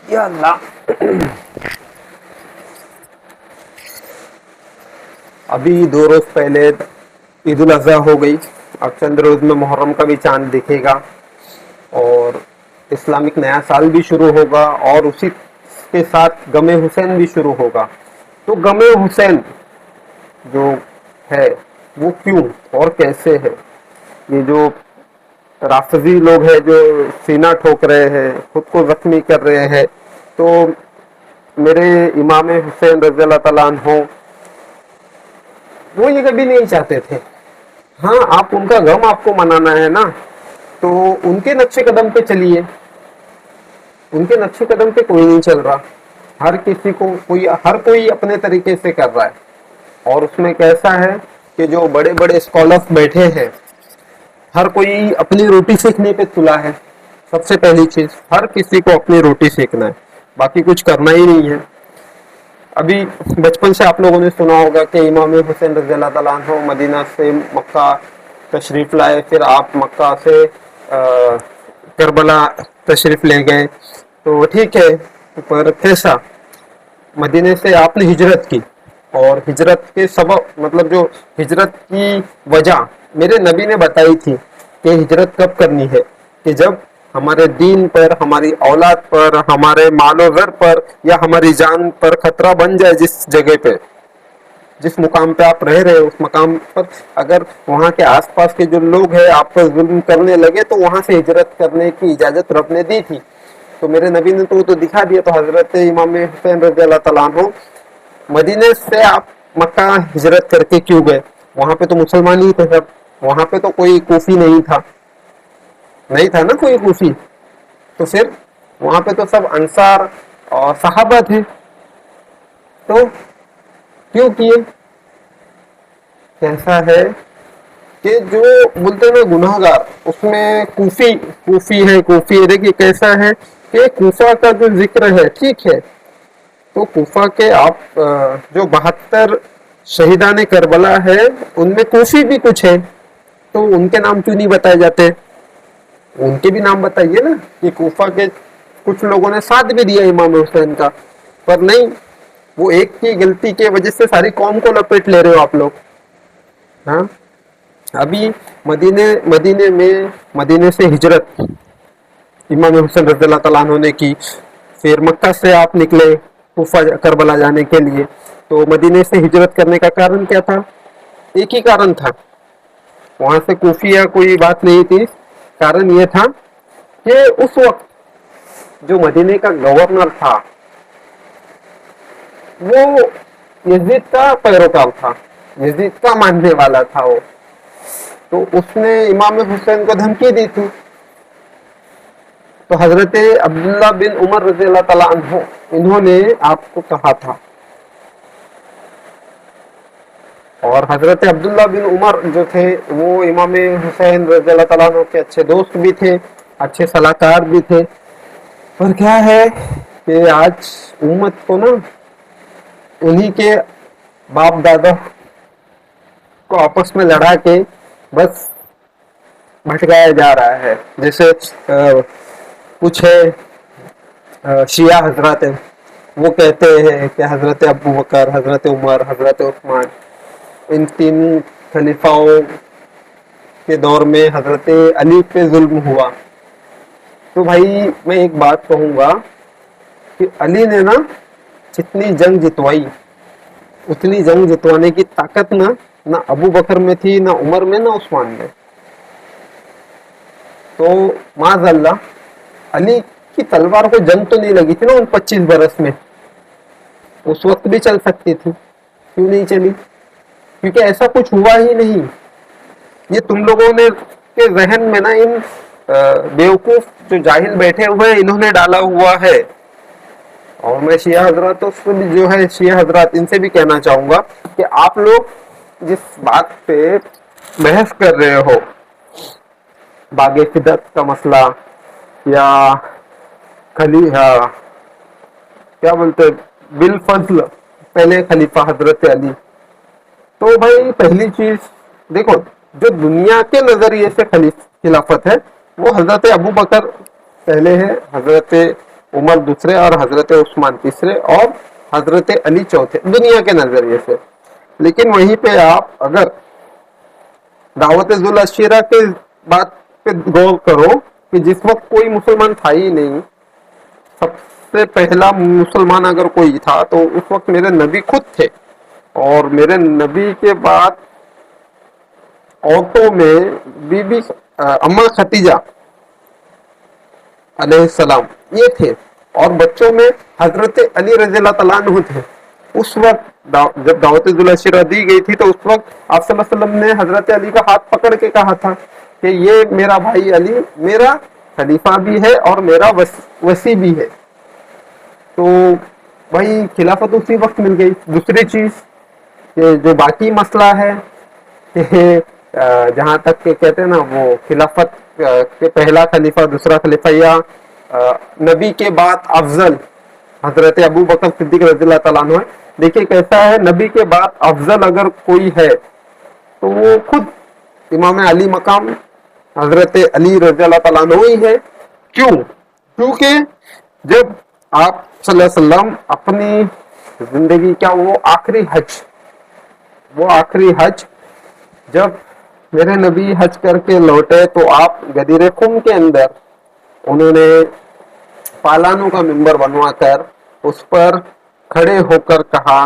یا اللہ، ابھی 2 روز پہلے عید الاضحیٰ ہو گئی. اب چند روز میں محرم کا بھی چاند دکھے گا اور اسلامک نیا سال بھی شروع ہوگا اور اسی کے ساتھ غم حسین بھی شروع ہوگا. تو غم حسین جو ہے وہ کیوں اور کیسے ہے؟ یہ جو رافضی لوگ ہیں جو سینہ ٹھوک رہے ہیں، خود کو زخمی کر رہے ہیں، تو میرے امام حسین رضی اللہ تعالیٰ عنہ وہ یہ کبھی نہیں چاہتے تھے. ہاں، آپ ان کا غم آپ کو منانا ہے نا، تو ان کے نقش قدم پہ چلیے. ان کے نقش قدم پہ کوئی نہیں چل رہا. ہر کوئی اپنے طریقے سے کر رہا ہے. اور اس میں کیسا ہے کہ جو بڑے بڑے اسکالرس بیٹھے ہیں، ہر کوئی اپنی روٹی سیکھنے پہ تلا ہے. سب سے پہلی چیز، ہر کسی کو اپنی روٹی سیکھنا ہے، باقی کچھ کرنا ہی نہیں ہے. ابھی بچپن سے آپ لوگوں نے سنا ہوگا کہ امام حسین رضی اللہ تعالیٰ عنہ مدینہ سے مکہ تشریف لائے، پھر آپ مکہ سے کربلا تشریف لے گئے. تو ٹھیک ہے، پر کیسا مدینے سے آپ نے ہجرت کی، اور ہجرت کے سبب مطلب جو ہجرت کی وجہ میرے نبی نے بتائی تھی کہ ہجرت کب کرنی ہے، کہ جب ہمارے دین پر، ہماری اولاد پر، ہمارے مال و زر پر یا ہماری جان پر خطرہ بن جائے. جس جگہ پہ، جس مقام پہ آپ رہ رہے اس مقام پر اگر وہاں کے آس پاس کے جو لوگ ہیں آپ پر ظلم کرنے لگے تو وہاں سے ہجرت کرنے کی اجازت رب نے دی تھی. تو میرے نبی نے تو دکھا دیا. تو حضرت امام حسین رضی اللہ تعالیٰ عنہ مدینے سے آپ مکہ ہجرت کر کے کیوں گئے؟ وہاں پہ تو مسلمان ہی تھے سب، وہاں پہ تو کوئی کوفی نہیں تھا نا کوئی کوفی. تو پھر وہاں پہ تو سب انصار اور صحابہ تھے. تو کیوں کیے؟ کیسا ہے کہ جو بولتے ہیں گناہ گار، اس میں کوفی ہے. دیکھیے کیسا ہے کہ کوفہ کا جو ذکر ہے، ٹھیک ہے، تو کوفہ کے آپ جو 72 شہیدان کربلا ہے ان میں کوفی بھی کچھ ہے. تو ان کے نام کیوں نہیں بتائے جاتے؟ ان کے بھی نام بتائیے نا، کہ کوفہ کے کچھ لوگوں نے ساتھ بھی دیا امام حسین کا. پر نہیں، وہ ایک کی غلطی کی وجہ سے ساری قوم کو لپیٹ لے رہے ہو آپ لوگ. ہاں، ابھی مدینے سے ہجرت امام حسین رضی اللہ تعالیٰ عنہ نے کی. پھر مکہ سے آپ نکلے کوفہ کربلا جانے کے لیے. تو مدینے سے ہجرت کرنے کا کارن کیا تھا؟ ایک ہی کارن تھا، وہاں سے کوفی یا کوئی بات نہیں تھی. کارن یہ تھا کہ اس وقت جو مدینے کا گورنر تھا وہ یزید کا پیروکار تھا، یزید کا ماننے والا تھا وہ. تو اس نے امام حسین کو دھمکی دی تھی. تو حضرت عبداللہ بن عمر رضی اللہ تعالیٰ عنہ انہوں نے آپ کو کہا تھا. اور حضرت عبداللہ بن عمر جو تھے وہ امام حسین رضی اللہ تعالیٰ عنہ کے اچھے دوست بھی تھے، اچھے صلاح کار بھی تھے. پر کیا ہے کہ آج امت کو نا انہی کے باپ دادا کو آپس میں لڑا کے بس بھٹکایا جا رہا ہے. جیسے کچھ ہے شیعہ حضرات ہیں، وہ کہتے ہیں کہ حضرت ابو بکر، حضرت عمر، حضرت عثمان، ان 3 خلیفاؤں کے دور میں حضرت علی پہ ظلم ہوا. تو بھائی میں ایک بات کہوں گا کہ علی نے نا جتنی جنگ جتوائی اتنی جنگ جتوانے کی طاقت نہ ابو بکر میں تھی، نہ عمر میں، نہ عثمان میں. تو معاذ اللہ علی کی تلوار کو جنگ تو نہیں لگی تھی نا ان 25 برس میں. اس وقت بھی چل سکتی تھی، کیوں نہیں چلی؟ کیونکہ ایسا کچھ ہوا ہی نہیں. یہ تم لوگوں نے کے ذہن میں نا ان بیوقوف جو جاہل بیٹھے ہوئے انہوں نے ڈالا ہوا ہے. اور میں شیعہ حضرات جو ہے شیعہ حضرات ان سے بھی کہنا چاہوں گا کہ آپ لوگ جس بات پہ بحث کر رہے ہو، باغ فدرت کا مسئلہ یا کیا بولتے بالفضل پہلے خلیفہ حضرت علی، تو بھائی پہلی چیز دیکھو، جو دنیا کے نظریے سے خلافت ہے وہ حضرت ابو بکر پہلے ہے، حضرت उमर दूसरे और हजरत उस्मान तीसरे और हजरत अली चौथे, दुनिया के नजरिए से। लेकिन वहीं पे आप अगर दावत जुल अशीरा के बात पे गौर करो कि जिस वक्त कोई मुसलमान था ही नहीं, सबसे पहला मुसलमान अगर कोई था तो उस वक्त मेरे नबी खुद थे, और मेरे नबी के बाद औरतों में बीबी अम्मा खतीजा अलैहिस्सलाम ये थे, और बच्चों में हजरत अली रज़ियल्लाहु तआला अन्हु थे। उस वक्त जब दावत जुल अशीरा दी गई थी तो उस वक्त आप सल्लल्लाहु अलैहि वसल्लम ने हजरत अली का हाथ पकड़ के कहा था कि ये मेरा भाई अली मेरा खलीफा भी है और मेरा वसी भी है। तो भाई खिलाफत उसी वक्त मिल गई। दूसरी चीज कि जो बाकी मसला है कि जहाँ तक के कहते हैं ना वो खिलाफत के पहला खलीफा दूसरा खलीफा या नबी के बाद अफजल हजरत अबू बकर सिद्दीक रज़ियल्लाहु तआला अन्हु है। देखिए कैसा है, नबी के बाद अफजल अगर कोई है तो वो खुद इमाम अली मकाम हजरत अली रज़ियल्लाहु तआला अन्हु ही है। क्यों? क्योंकि जब आप सल्लल्लाहु अलैहि वसल्लम अपनी जिंदगी का वो आखिरी हज जब मेरे नबी हज करके लौटे तो आप गदीर खुम के अंदर उन्होंने पालानों का मिंबर बनवाकर उस पर खड़े होकर कहा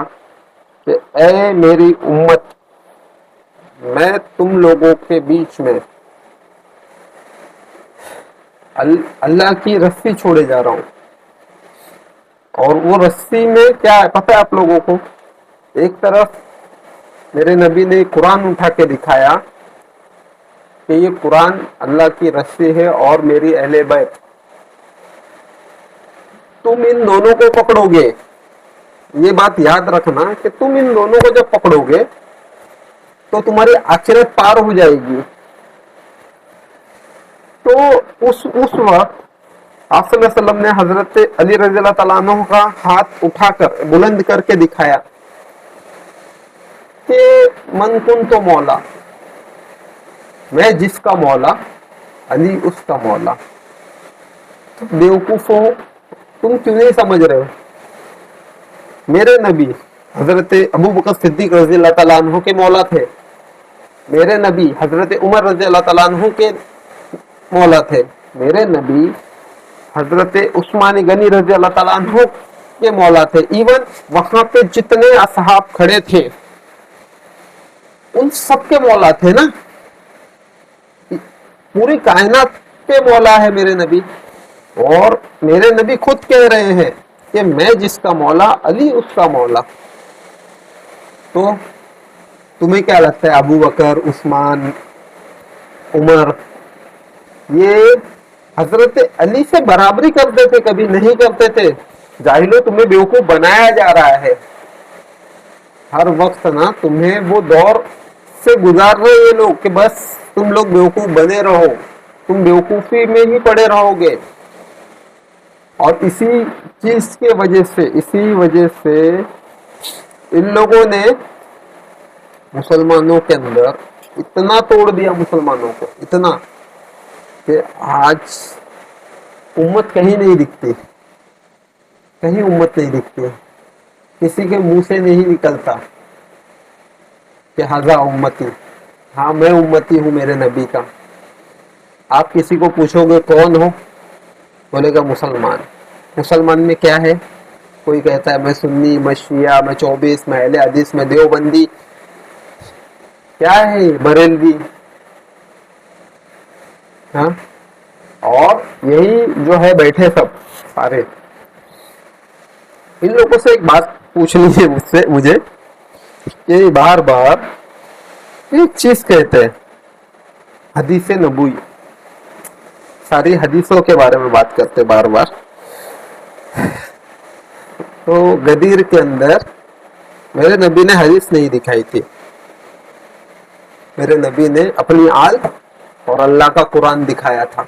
कि ऐ मेरी उम्मत, मैं तुम लोगों के बीच में अल्लाह की रस्सी छोड़े जा रहा हूं। और वो रस्सी में क्या है पता है आप लोगों को? एक तरफ मेरे नबी ने कुरान उठा के दिखाया कि ये कुरान अल्लाह की रस्सी है और मेरी अहले बैत, तुम इन दोनों को पकड़ोगे। ये बात याद रखना कि तुम इन दोनों को जब पकड़ोगे तो तुम्हारी आखिरत पार हो जाएगी। तो उस वक्त आप सल्लल्लाहु अलैहि वसल्लम ने हजरत अली रज़ियल्लाहु तआला अन्हु का हाथ उठाकर बुलंद करके दिखाया कि मन कुन तो मौला, मैं जिसका मौला अली उसका मौला। तो बेवकूफो, तुम क्यों नहीं समझ रहे हो? मेरे नबी हजरत अबू बकर सिद्दीक रज़ियल्लाहु तआला अन्हु के मौला थे, मेरे नबी हजरत उमर रज़ियल्लाहु तआला अन्हु के मौला थे, मेरे नबी हजरत उस्मान गनी रज़ियल्लाहु तआला अन्हु के मौला थे। इवन वहां पे जितने असहाब खड़े थे उन सबके मौला थे ना। पूरी कायनात के मौला है मेरे नबी, और मेरे नबी खुद कह रहे हैं कि मैं जिसका मौला अली उसका मौला। तो तुम्हें क्या लगता है अबू बकर, उस्मान, उमर ये हजरत अली से बराबरी करते थे? कभी नहीं करते थे। जाहिलो, तुम्हें बेवकूफ बनाया जा रहा है हर वक्त ना। तुम्हें वो दौर से गुजार रहे ये लोग कि बस तुम लोग बेवकूफ बने रहो, तुम बेवकूफी में ही पड़े रहोगे। और इसी चीज के इसी वजह से इन लोगों ने मुसलमानों के अंदर इतना तोड़ दिया, मुसलमानों को इतना कि आज उम्मत कहीं नहीं दिखती, कहीं उम्मत नहीं दिखती। किसी के मुंह से नहीं निकलता कि हाजा उम्मती, हाँ मैं उम्मती हूं मेरे नबी का। आप किसी को पूछोगे कौन हो, बोलेगा मुसलमान। मुसलमान में क्या है? कोई कहता है मैं सुन्नी, मैं शिया, मैं 24, मैं अहले हदीस, मैं देवबंदी, क्या है बरेलवी, हाँ। और यही जो है बैठे सब सारे। इन लोगों से एक बात पूछनी है मुझे कि बार बार एक चीज कहते हैं हदीस नबूई, सारी हदीसों के बारे में बात करते बार बार। तो गदीर के अंदर मेरे नबी ने हदीस नहीं दिखाई थी, मेरे नबी ने अपनी आल और अल्लाह का कुरान दिखाया था।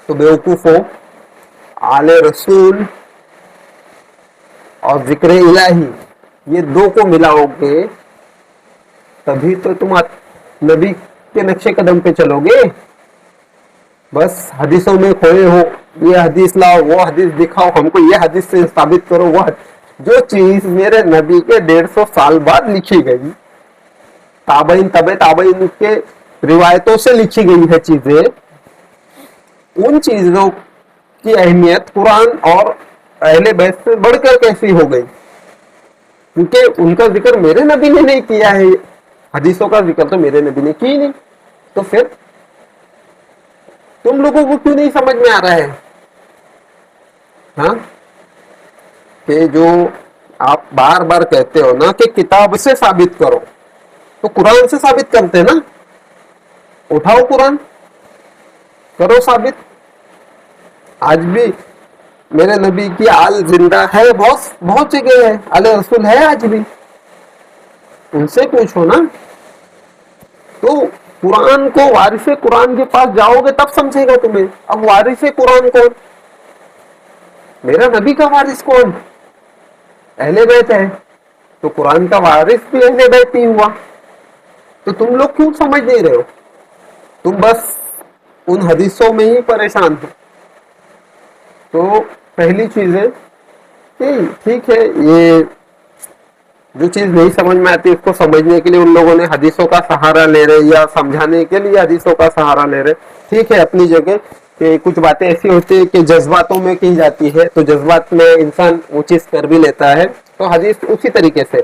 तो बेवकूफो, आले रसूल और जिक्र इलाही ये दो को मिलाओगे तभी तो तुम नबी के नक्शे कदम पे चलोगे। बस हदीसों में खोए हो ये हदीस लाओ, वो हदीस दिखाओ, हमको ये हदीस से साबित करो, जो चीज मेरे नबी के 150 साल बाद लिखी गई, ताबईन तबे ताबईन के रिवायतों से लिखी गई है चीजें, उन चीजों की अहमियत कुरान और अहले बैत से बढ़कर कैसी हो गई? क्योंकि उनका जिक्र मेरे नबी ने नहीं किया है, हदीसों का जिक्र तो मेरे नबी ने की नहीं, तो फिर तुम लोगों को क्यों नहीं समझ में आ रहा है? हाँ, कि जो आप बार बार कहते हो ना कि किताब से साबित करो, तो कुरान से साबित करते ना, उठाओ कुरान, करो साबित। आज भी मेरे नबी की आल जिंदा है, बहुत बहुत जगह है, आले रसूल है आज भी, उनसे पूछो ना। तो कुरान को, वारिसे कुरान के पास जाओगे तब समझेगा तुम्हें। अब वारिसे कुरान कौन? मेरा नबी का वारिस कौन? अहले बैत है, तो कुरान का वारिस भी अहले बैत ही हुआ। तो तुम लोग क्यों समझ नहीं रहे हो? तुम बस उन हदीसों में ही परेशान हो। तो पहली चीज है कि ठीक है, ये जो चीज नहीं समझ में आती उसको समझने के लिए उन लोगों ने हदीसों का सहारा ले रहे, या समझाने के लिए हदीसों का सहारा ले रहे, ठीक है अपनी जगह। कि कुछ बातें ऐसी होती है कि जज्बातों में की जाती है, तो जज्बात में इंसान वो चीज कर भी लेता है, तो हदीस उसी तरीके से।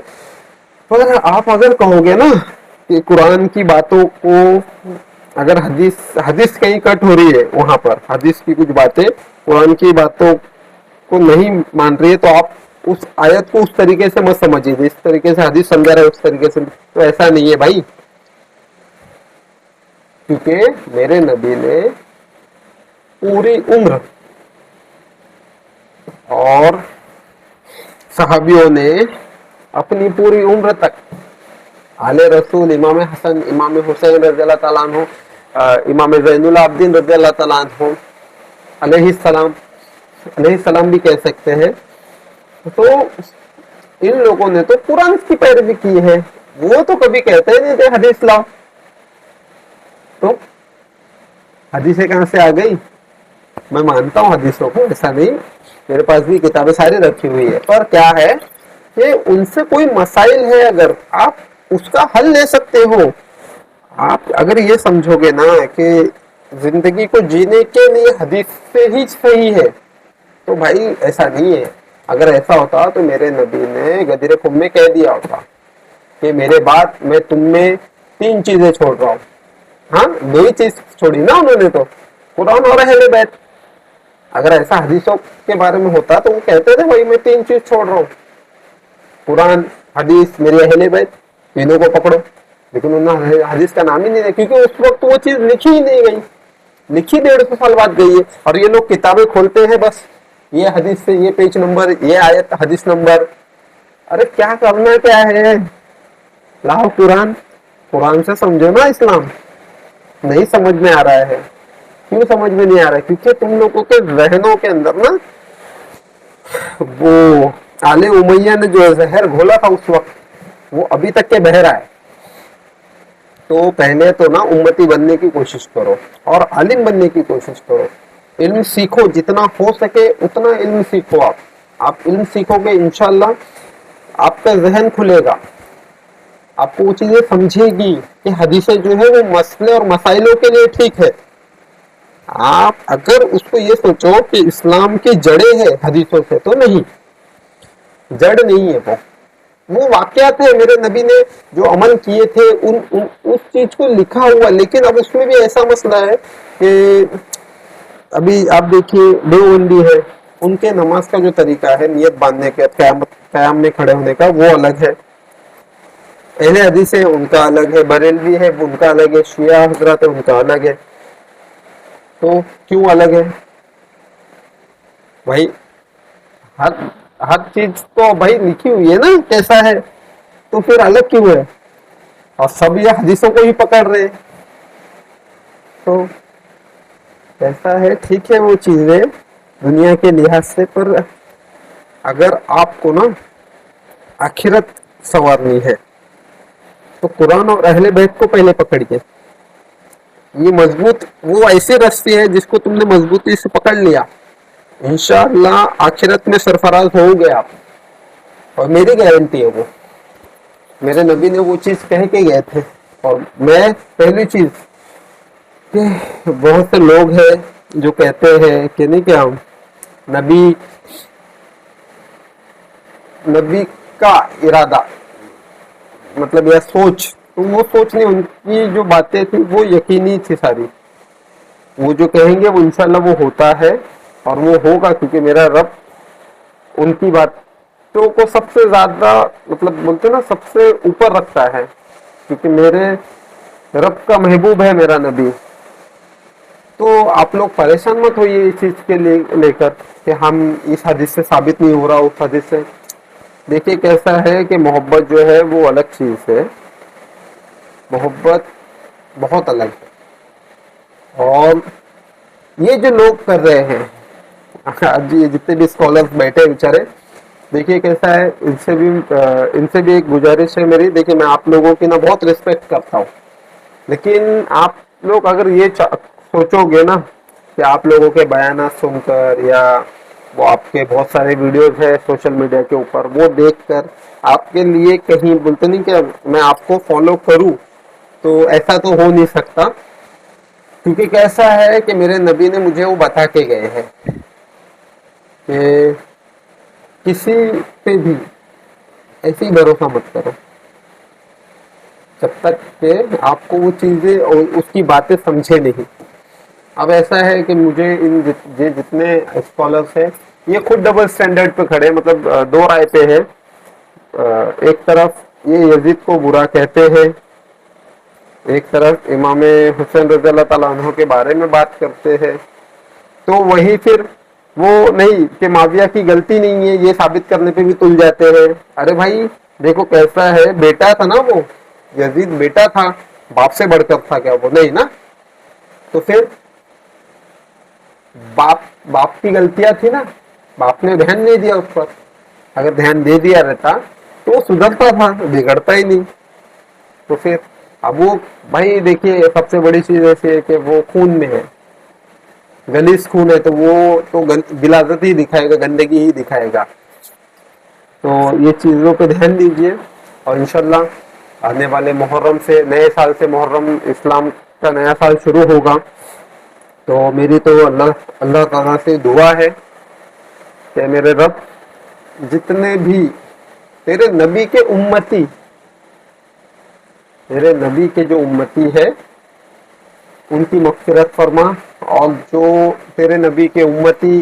पर आप अगर कहोगे ना कि कुरान की बातों को, अगर हदीस कहीं कट हो रही है, वहां पर हदीस की कुछ बातें कुरान की बातों को नहीं मान रही है, तो आप उस आयत को उस तरीके से मत समझिए जिस तरीके से हदीस समझा रहे उस तरीके से। तो ऐसा नहीं है भाई, क्योंकि मेरे नबी ने पूरी उम्र और सहाबियों ने अपनी पूरी उम्र तक आले रसूल इमाम हसन, इमाम हुसैन रज़ियल्लाहु ताला अन्हु, इमाम ज़ैनुल आबिदीन रज़ियल्लाहु ताला अन्हु अलैहिस्सलाम भी कह सकते हैं, तो इन लोगों ने तो कुरान की पैरवी की है। वो तो कभी कहते नहीं थे हदीस लाओ, तो हदीसें कहां से आ गई? मैं मानता हूँ हदीसों को, ऐसा नहीं, मेरे पास भी किताबें सारी रखी हुई है, पर क्या है कि उनसे कोई मसाइल है, अगर आप उसका हल ले सकते हो। आप अगर ये समझोगे ना कि जिंदगी को जीने के लिए हदीस से ही सही है, तो भाई ऐसा नहीं है। अगर ऐसा होता तो मेरे नबी ने गदीर खुम में कह दिया होता कि मेरे बाद मैं तुम में 3 चीजें छोड़ रहा हूँ। हाँ, 2 ही चीज छोड़ी ना उन्होंने, तो कुरान और अहले बैत। अगर ऐसा हदीसों के बारे में होता तो वो कहते थे भाई मैं 3 चीज छोड़ रहा हूँ, कुरान, हदीस, मेरी अहले बैत, तीनों को पकड़ो। लेकिन उन्होंने हदीस का नाम ही नहीं दिया, क्योंकि उस वक्त वो चीज लिखी ही नहीं गई, लिखी 150 साल बाद गई है। और ये लोग किताबें खोलते हैं, बस ये हदीस से ये पेज नंबर, ये आयत हदीस नंबर। अरे क्या करना क्या है? लाओ कुरान, कुरान से समझो ना इस्लाम। नहीं समझ में आ रहा है, क्यों समझ में नहीं आ रहा है? क्योंकि तुम लोगों के जहनों के अंदर ना वो आले उमैया ने जो जहर घोला था उस वक्त, वो अभी तक के बह रहा है। तो पहले तो ना उम्मती बनने की कोशिश करो और आलिम बनने की कोशिश करो, इल्म सीखो, जितना हो सके उतना इल्म सीखो। आप इल्म सीखोगे इंशाल्लाह आपका जहन खुलेगा, आपको वो चीजें समझेगी कि हदीसें जो है वो मसले और मसाइलों के लिए ठीक है। आप अगर उसको ये सोचो कि इस्लाम की जड़ें है हदीसों से, तो नहीं, जड़ नहीं है वो वाकयात है। मेरे नबी ने जो अमल किए थे उस चीज को लिखा हुआ। लेकिन अब उसमें भी ऐसा मसला है कि अभी आप देखिए देवबंदी है, उनके नमाज का जो तरीका है नियत बांधने के, क़याम में खड़े होने का, वो अलग है। अहले हदीस है उनका अलग है, बरेलवी है उनका अलग है, शिया हजरत है उनका अलग है। तो क्यों अलग है भाई? हर चीज तो भाई लिखी हुई है ना कैसा है, तो फिर अलग क्यों है? और सब ये हदीसों को ही पकड़ रहे, तो ऐसा है। ठीक है वो चीजें दुनिया के लिहाज से, पर अगर आपको ना आखिरत संवारनी है तो कुरान और अहले बैत को पहले पकड़िए। ये मजबूत, वो ऐसी रस्सी है जिसको तुमने मजबूती से पकड़ लिया इंशाअल्लाह आखिरत में सरफराज होंगे आप, और मेरी गारंटी है वो। मेरे नबी ने वो चीज कह के गए थे। और मैं पहली चीज कि बहुत से लोग हैं जो कहते हैं कि नहीं क्या नबी नबी का इरादा मतलब या सोच, तो वो सोच नहीं, उनकी जो बातें थी वो यकीनी थी सारी। वो जो कहेंगे वो इंशाल्लाह वो होता है और वो होगा, क्योंकि मेरा रब उनकी बातों को सबसे ज्यादा मतलब बोलते ना सबसे ऊपर रखता है, क्योंकि मेरे रब का महबूब है मेरा नबी। तो आप लोग परेशान मत होइए इस चीज के लेकर कि हम इस हदीस से साबित नहीं हो रहा उस हदीस से। देखिए कैसा है कि मोहब्बत जो है वो अलग चीज है, मोहब्बत बहुत अलग है। और ये जो लोग कर रहे हैं आज, ये जितने भी स्कॉलर्स बैठे हैं बेचारे, देखिए कैसा है, इनसे भी एक गुजारिश है मेरी। देखिए मैं आप लोगों की ना बहुत रिस्पेक्ट करता हूँ, लेकिन आप लोग अगर ये सोचोगे ना कि आप लोगों के बयान सुनकर या वो आपके बहुत सारे वीडियोस है सोशल मीडिया के ऊपर वो देखकर आपके लिए कहीं बोलते नहीं कि मैं आपको फॉलो करूं, तो ऐसा तो हो नहीं सकता। क्योंकि कैसा है कि मेरे नबी ने मुझे वो बता के गए हैं कि किसी पे भी ऐसी भरोसा मत करो जब तक कि आपको वो चीजें और उसकी बातें समझे नहीं। अब ऐसा है कि मुझे जितने स्कॉलर्स हैं ये खुद डबल स्टैंडर्ड पे खड़े, मतलब दो राय पे है। एक तरफ ये यजीद को बुरा कहते हैं, एक तरफ इमाम हुसैन रज़ी अल्लाह ताला अन्हु के बारे में बात करते हैं। तो वही फिर वो नहीं कि माविया की गलती नहीं है ये साबित करने पे भी तुल जाते हैं। अरे भाई देखो कैसा है, बेटा था ना वो, यजीद बेटा था, बाप से बढ़कर था क्या वो? नहीं ना। तो फिर बाप की गलतियां थी ना, बाप ने ध्यान नहीं दिया उस पर। अगर ध्यान दे दिया रहता तो वो सुधरता था, बिगड़ता ही नहीं। तो फिर अब वो भाई देखिए सबसे बड़ी चीज ऐसी है कि वो खून में है, गलीस खून है, तो वो तो गिलाजत ही दिखाएगा, गंदगी ही दिखाएगा। तो ये चीजों पे ध्यान दीजिए। और इंशाल्लाह आने वाले मुहर्रम से, नए साल से, मुहर्रम इस्लाम का नया साल शुरू होगा, तो मेरी तो अल्लाह ताला से दुआ है कि मेरे रब जितने भी तेरे नबी के उम्मती, तेरे नबी के जो उम्मती है उनकी मग़फ़िरत फरमा, और जो तेरे नबी के उम्मती,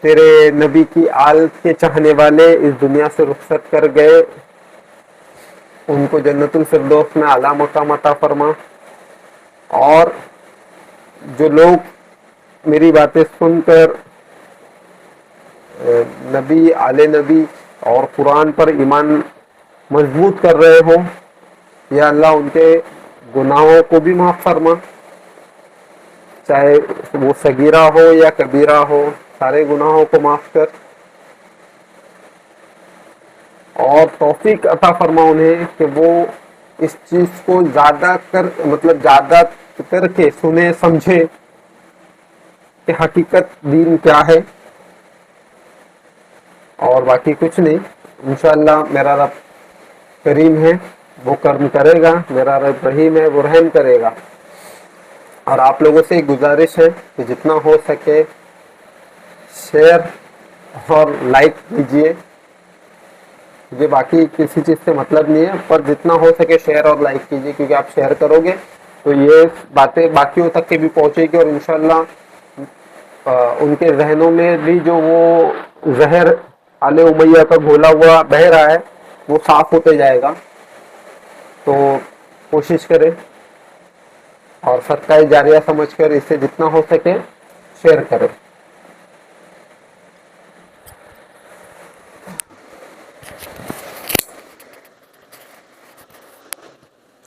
तेरे नबी की आल के चाहने वाले इस दुनिया से रुखसत कर गए, उनको जन्नतुल फिरदौस में आला मकाम अता फरमा। और जो लोग मेरी बातें सुनकर नबी, आले नबी और कुरान पर ईमान मजबूत कर रहे हो, या अल्लाह उनके गुनाहों को भी माफ फरमा, चाहे वो सगीरा हो या कबीरा हो, सारे गुनाहों को माफ कर और तौफीक अता फरमा उन्हें कि वो इस चीज को ज्यादा कर मतलब ज्यादा करके सुने समझे कि हकीकत दीन क्या है। और बाकी कुछ नहीं, इंशाअल्लाह मेरा रब करीम है, वो कर्म करेगा, मेरा रब रहीम है, वो रहम करेगा। और आप लोगों से एक गुजारिश है कि जितना हो सके शेयर और लाइक कीजिए। मुझे बाकी किसी चीज़ से मतलब नहीं है, पर जितना हो सके शेयर और लाइक कीजिए, क्योंकि आप शेयर करोगे तो ये बातें बाकियों तक के भी पहुंचेगी और इंशाल्लाह उनके जहनों में भी जो वो जहर आले उमैया का घोला हुआ बह रहा है वो साफ होते जाएगा। तो कोशिश करें और सदका जारिया समझकर इसे जितना हो सके शेयर करें।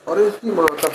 और इसकी माँ का